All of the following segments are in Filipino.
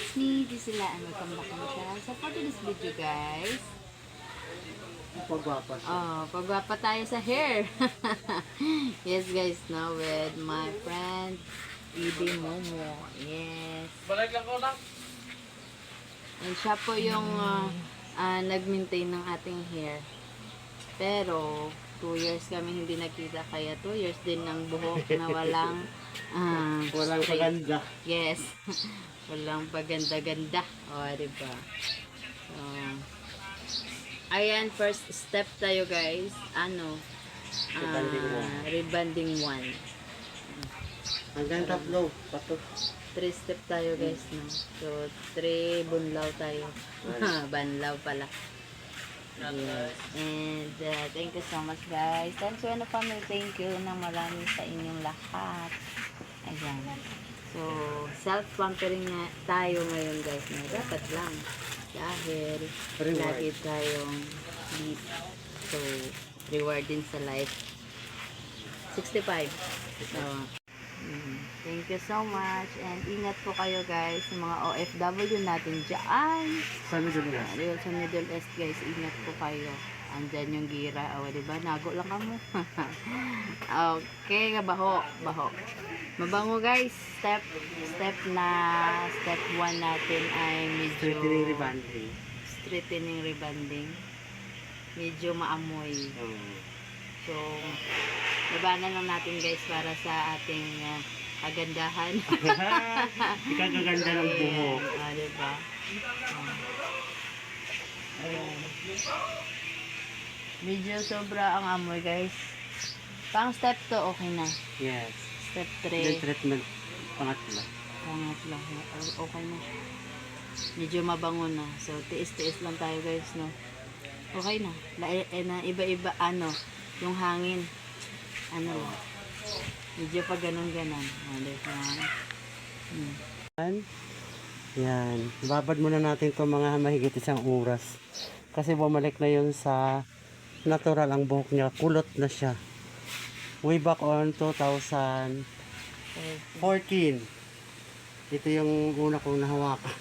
it's me, Gisela, and welcome back to my channel. So for today's video, guys, Pagwapa siya. pagwapa tayo sa hair. Yes, guys, now with my friend, Ibi Momo. Yes. Balik lang ko lang. And siya po yung nag-maintain ng ating hair. Pero, 2 years kami hindi nakita, kaya 2 years din ng buhok na walang Walang straight. paganda. Yes. Walang paganda-ganda. O, diba? So, ayan, first step tayo, guys. Rebanding 1. Hanggang tatlo. Pato. 3 step tayo, guys. No? So, 3 bunlaw tayo. Banlaw pala. Yes. And thank you so much, guys. Thanks to family. Thank you na marami sa inyong lahat. Ayan. So, self-pampering na tayo ngayon, guys. Na dapat lang. Dahil lagi tayong sleep. So, reward din sa life. 65. So, thank you so much. And ingat po kayo, guys. Yung mga OFW natin dyan. Sa Middle East. Sa Middle East, guys. Ingat po kayo. Andyan yung gira. O, diba? Nago lang kamo. Okay, baho. Baho. Mabango, guys. Step 1 natin ay medyo straightening rebanding. Medyo maamoy. So, labanan lang natin, guys, para sa ating kagandahan. Ikagaganda ng buhok. Diba? Ayan. Medyo sobra ang amoy, guys. Pang step 2, okay na. Yes. Step Then 3. treatment. Pangatlo. Pangatlo. Okay na. Medyo mabango na. So, tiis-tiis lang tayo, guys, no? Okay na. Iba-iba, yung hangin. Medyo pa ganun-ganon. Yan. Babad muna natin ito mga mahigit 1 oras. Kasi bumalik na yun sa natural ang buhok niya. Kulot na siya. Way back on 2014. Ito yung una kong nahawakan.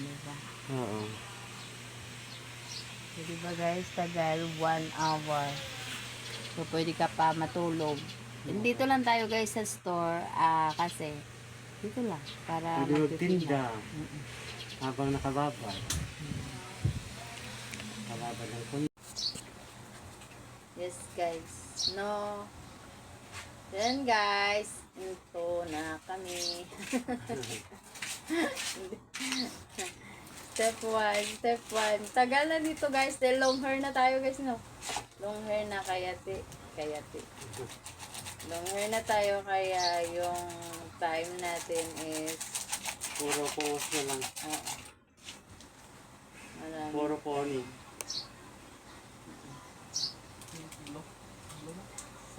Diba? Oo. So, diba, guys? Tagal 1 hour. So, pwede ka pa matulog. Dito lang tayo, guys, sa store. Kasi, dito lang. Para Pwede magtitinda. magtinda. Habang nakababad. Nakababad ng kundi. Yes, guys. No. Then, guys. Ito na kami. Step 1. Tagal na dito, guys. Dahil long hair na tayo, guys, no? Long hair na, kayati. Long hair na tayo, kaya yung time natin is Puro pose na lang. marami. Puro pony.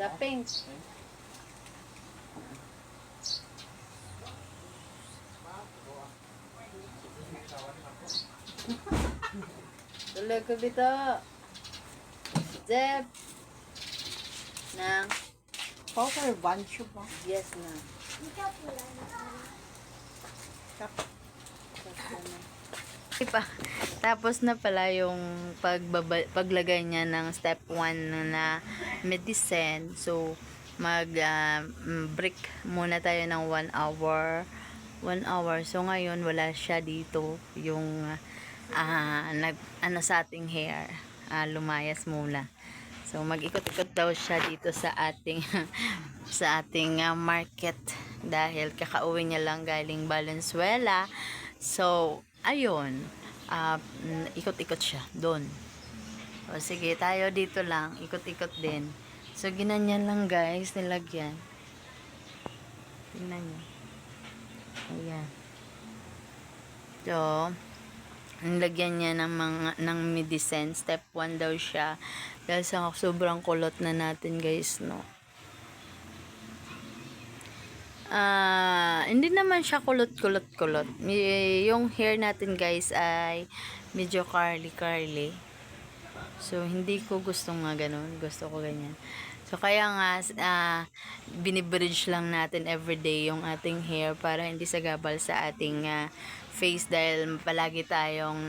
Sa pink. Tuloy ko dito. Zeb. Nang. Power bunch ba? Yes na. Tapos na pala yung paglagay niya ng step 1 na medicine. So, break muna tayo ng 1 hour. 1 hour. So, ngayon, wala siya dito. Yung, sa ating hair. Lumayas muna. So, mag-ikot-ikot daw siya dito sa ating, market. Dahil kakauwi niya lang galing Valenzuela. So, ayun. Ikot-ikot siya. Doon. O, sige, tayo dito lang. Ikot-ikot din. So, ginanyan lang, guys. Nilagyan. Tingnan niyo. Ayan. So, nilagyan niya ng medicine. Step 1 daw siya. Dahil sa sobrang kulot na natin, guys, no? Hindi naman siya kulot. Yung hair natin, guys, ay medyo curly. So, hindi ko gusto nga ganun. Gusto ko ganyan. So, kaya nga, binibridge lang natin everyday yung ating hair para hindi sagabal sa ating face dahil palagi tayong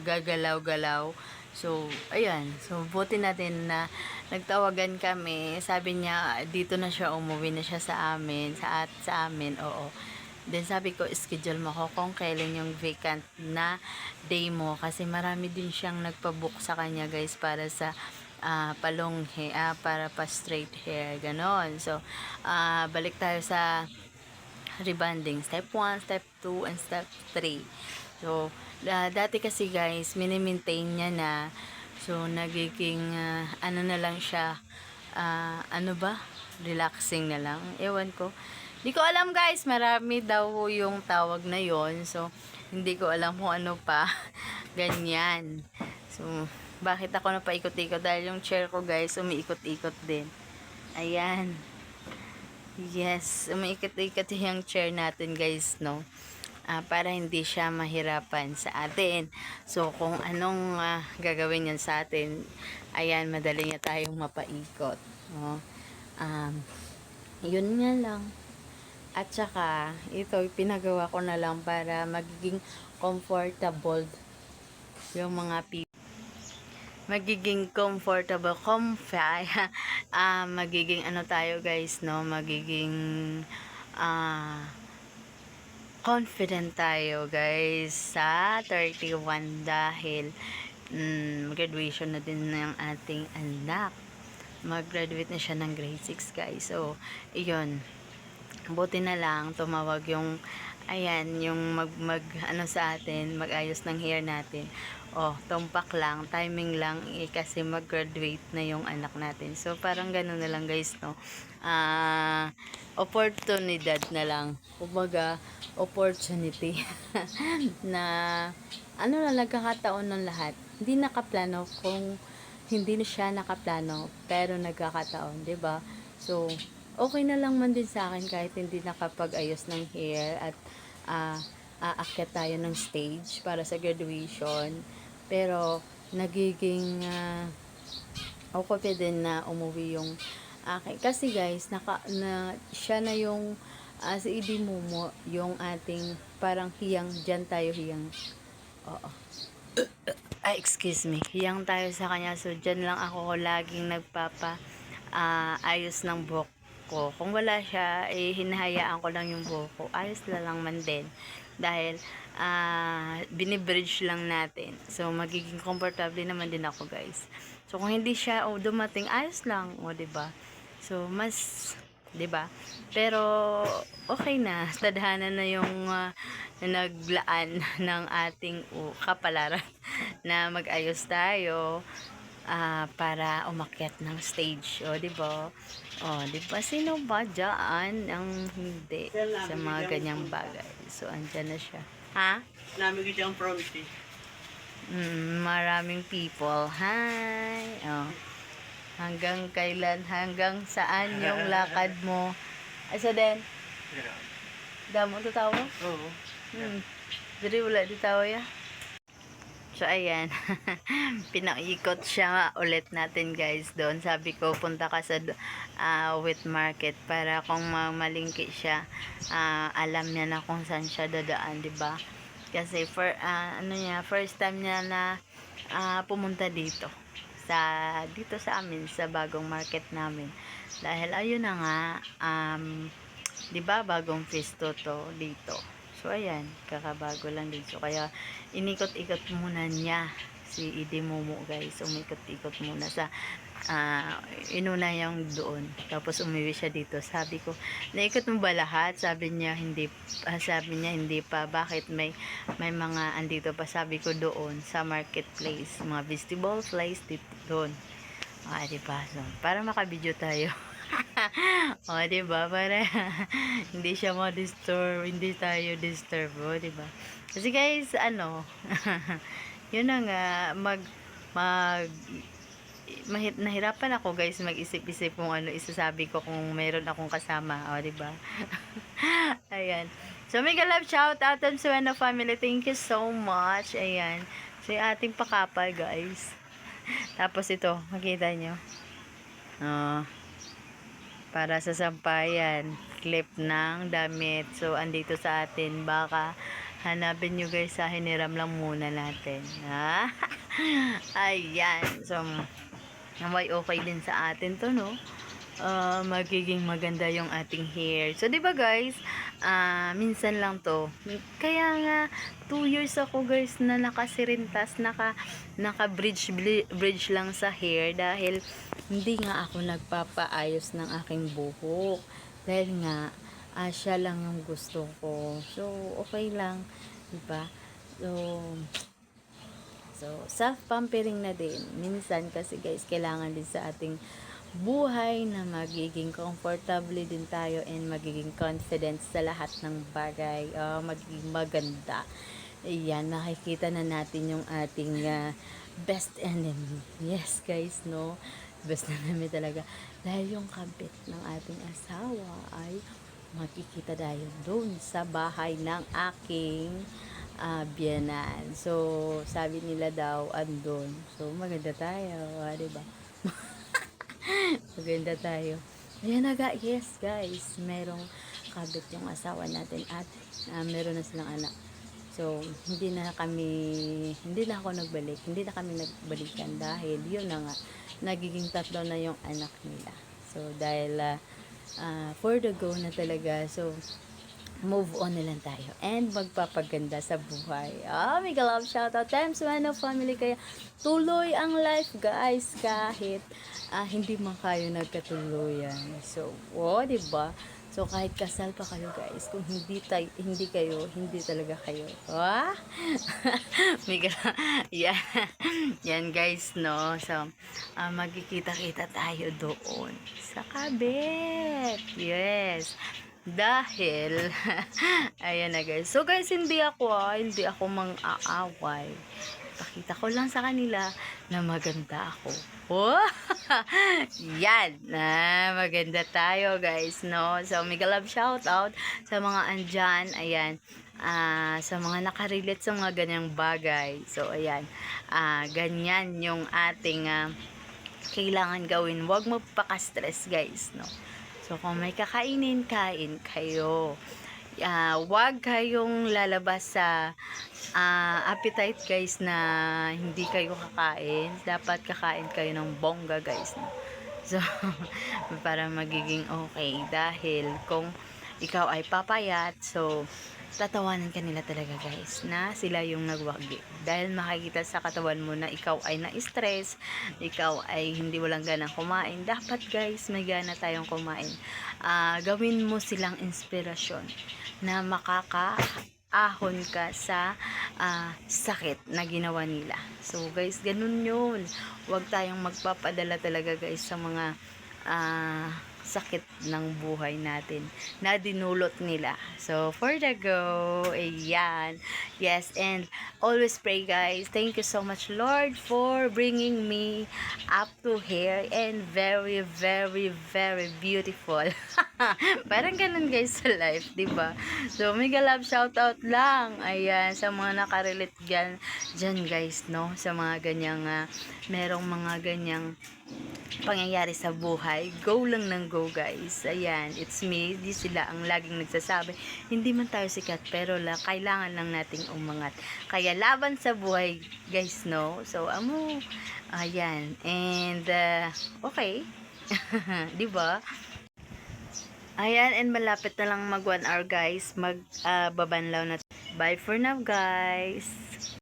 gagalaw-galaw. So, ayan. So, buti natin na nagtawagan kami. Sabi niya, dito na siya, umuwi na siya sa amin. Sa amin, oo. Then sabi ko, schedule mo ko kung kailan yung vacant na day mo. Kasi marami din siyang nagpabook sa kanya guys para sa palong hair, para pa straight hair, ganon. So, balik tayo sa rebonding. Step 1, step 2, and step 3. So, dati kasi guys, mini-maintain niya na. So, nagiging, ano na lang siya, ano ba? Relaxing na lang. Ewan ko. Hindi ko alam guys, marami daw yung tawag na yon. So, hindi ko alam kung ano pa. Ganyan. So, bakit ako napaikot-ikot? Dahil yung chair ko guys, umiikot-ikot din. Ayan. Yes, umiikot-ikot yung chair natin guys, no? Para hindi siya mahirapan sa atin. So, kung anong gagawin yan sa atin, ayan, madali niya tayong mapaikot. No? Yun nga lang. At saka, ito, pinagawa ko na lang para magiging comfortable yung mga people. Magiging comfortable, magiging ano tayo guys, no? Magiging confident tayo guys sa 31 dahil graduation na din ng ating anak. Mag-graduate na siya ng grade 6 guys. So, iyon. Buti na lang tumawag yung ayan, yung ano sa atin, mag-ayos ng hair natin. Oh, tumpak lang, timing lang kasi mag-graduate na yung anak natin. So, parang gano'n na lang guys, no? Oportunidad na lang. Kumbaga, opportunity na ano na nagkakataon ng lahat. Hindi nakaplano kung hindi na siya nakaplano, pero nagkakataon, 'di ba? So, okay na lang man din sa akin kahit hindi nakapag-ayos ng hair at aakyat tayo ng stage para sa graduation. Pero nagiging okay din na umuwi yung akin. Kasi guys, siya na yung si Idi Momo, yung ating parang hiyang, dyan tayo hiyang. Oo. Ay, excuse me. Hiyang tayo sa kanya. So, dyan lang ako laging ayos ng buhok ko. Kung wala siya, hinahayaan ko lang yung buhok ko. Ayos na lang man din. Dahil, binibridge lang natin. So, magiging comfortable naman din ako, guys. So, kung hindi siya, dumating, ayos lang. O, diba? So, mas, diba? Pero, okay na. Tadhana na yung naglaan ng ating kapalaran na mag-ayos tayo para umakyat ng stage. O, diba? O, diba? Sino ba dyan ang hindi sa mga ganyang bagay? So, andyan na siya. Ha? Namin ko siyang fronty. Maraming people. Hi! Oh. Hanggang kailan? Hanggang saan yung lakad mo? Asa din? Damo to tawo? Oo. Diri wala di tawo ya. So, ayan. Pinaikot siya ulit natin guys doon. Sabi ko, punta ka sa wet market para kung malingki siya, alam niya na kung saan siya dadaan, diba? Kasi first time niya na pumunta dito sa amin, sa bagong market namin. Dahil ayun na nga, 'di ba, bagong festo to dito. So ayan, kakabago lang dito. Kaya inikot-ikot muna niya si Idi Momo guys. Umikot-ikot muna sa inuna yung doon. Tapos umuwi siya dito. Sabi ko, naikot mo ba lahat? Sabi niya hindi pa. Bakit may mga andito pa? Sabi ko doon sa marketplace, mga vegetable place dito doon. Diba? So, para makabidyo tayo. Diba? Para hindi siya ma-disturb, hindi tayo disturb, diba? Kasi guys, yun na nga, nahirapan ako guys mag-isip-isip kung ano isasabi ko kung mayroon akong kasama, diba? Ayan. So, mega love shout out to Suena family. Thank you so much. Ayan. So, yung ating pakapal guys. Tapos ito, makita nyo. Oh, para sa sampayan. Clip ng damit. So, andito sa atin. Baka hanapin nyo guys sa hiniram lang muna natin. Ha? Ayan. So, naway okay din sa atin to, no? Magiging maganda yung ating hair. So, di ba guys, minsan lang to. Kaya nga, 2 years ako guys na nakasirintas, naka-bridge lang sa hair dahil hindi nga ako nagpapaayos ng aking buhok. Dahil nga, siya lang yung gusto ko. So, okay lang. Di ba? So, self-pampering na din. Minsan kasi guys, kailangan din sa ating buhay na magiging comfortable din tayo and magiging confident sa lahat ng bagay. Magiging maganda. Ayan, nakikita na natin yung ating best enemy. Yes guys, no? Best enemy talaga. Dahil yung kabit ng ating asawa ay makikita tayo doon sa bahay ng aking biyanan. So, sabi nila daw, andun. So, maganda tayo. Diba? Maganda tayo. Ayan na yes guys. Merong kabit yung asawa natin at meron na silang anak. So, hindi na ako nagbalik. Hindi na kami nagbalikan dahil yun na nga, nagiging 3 na yung anak nila. So, dahil for the go na talaga. So, move on na lang tayo and magpapaganda sa buhay. Mega love shoutout times one of family, kaya tuloy ang life guys kahit hindi man kayo nagkatuluyan. So, diba? So, kahit kasal pa kayo guys, kung hindi kayo, hindi talaga kayo. Mega yan. Yan guys, no? So, magkikita-kita tayo doon sa kabit. Yes. Dahil ayan na guys. So guys, hindi ako mang-aaway. Pakita ko lang sa kanila na maganda ako. Yan. Maganda tayo guys, no? So mega love shout out sa mga andyan. Ayan. Sa mga nakarelate sa mga ganyang bagay. So ayan. Ganyan yung ating kailangan gawin. Huwag magpaka-stress guys, no? So, kung may kakainin, kain kayo. Wag kayong lalabas sa appetite guys na hindi kayo kakain. Dapat kakain kayo ng bongga guys. No? So, para magiging okay. Dahil kung ikaw ay papayat, so, tatawanan ka nila talaga guys na sila yung nagwagi. Dahil makikita sa katawan mo na ikaw ay na-stress, ikaw ay hindi walang ganang kumain. Dapat guys, may gana tayong kumain. Gawin mo silang inspirasyon na makakaahon ka sa sakit na ginawa nila. So guys, ganun yun. Huwag tayong magpapadala talaga guys sa mga sakit ng buhay natin na dinulot nila. So, for the go, ayan. Yes, and always pray guys. Thank you so much Lord for bringing me up to here and very, very, very beautiful. Parang ganun guys sa life, diba? So, mega love shout out lang. Ayan, sa mga nakarelate dyan guys, no? Sa mga ganyang, merong mga ganyang pangyayari sa buhay, go lang ng go guys. Ayan, it's me. Di sila ang laging nagsasabi, hindi man tayo sikat pero kailangan lang nating umangat. Kaya laban sa buhay guys, no? So, ayan. And, okay. Diba? Ayan, and malapit na lang mag 1 hour guys. Babanlaw na. Bye for now guys.